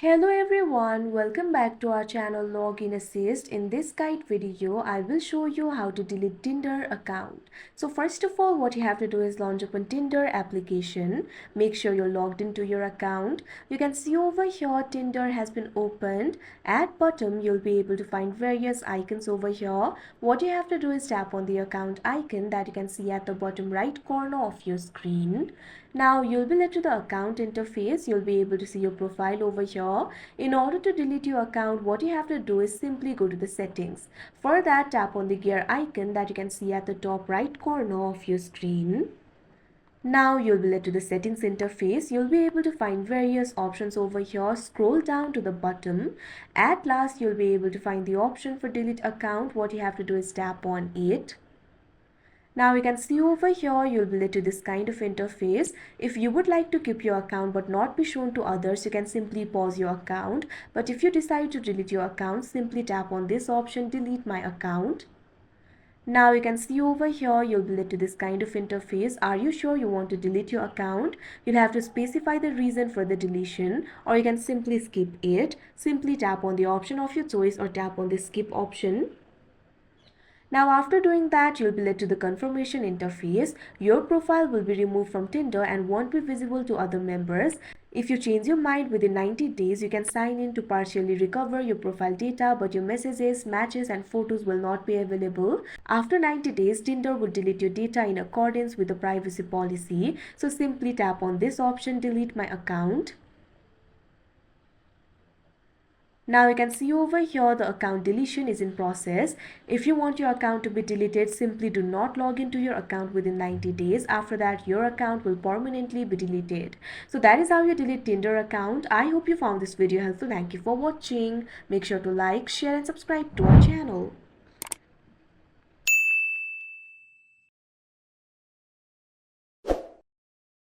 Hello everyone, welcome back to our channel Login Assist. In this guide video, I will show you how to delete Tinder account. So first of all, what you have to do is launch open Tinder application. Make sure you're logged into your account. You can see over here Tinder has been opened. At bottom, you'll be able to find various icons over here. What you have to do is tap on the account icon that you can see at the bottom right corner of your screen. Now you'll be led to the account interface. You'll be able to see your profile over here. In order to delete your account, what you have to do is simply go to the settings. For that, tap on the gear icon that you can see at the top right corner of your screen. Now you'll be led to the settings interface. You'll be able to find various options over here. Scroll down to the bottom. At last, you'll be able to find the option for delete account. What you have to do is tap on it. Now you can see over here you'll be led to this kind of interface. If you would like to keep your account but not be shown to others, you can simply pause your account. But if you decide to delete your account, simply tap on this option, delete my account. Now you can see over here you'll be led to this kind of interface. Are you sure you want to delete your account? You'll have to specify the reason for the deletion, or you can simply skip it. Simply tap on the option of your choice or tap on the skip option. Now after doing that, you'll be led to the confirmation interface. Your profile will be removed from Tinder and won't be visible to other members. If you change your mind within 90 days, you can sign in to partially recover your profile data, but your messages, matches and photos will not be available. After 90 days, Tinder will delete your data in accordance with the privacy policy. So simply tap on this option, delete my account. Now you can see over here the account deletion is in process. If you want your account to be deleted, simply do not log into your account within 90 days. After that, your account will permanently be deleted. So that is how you delete Tinder account. I hope you found this video helpful. Thank you for watching. Make sure to like, share and subscribe to our channel.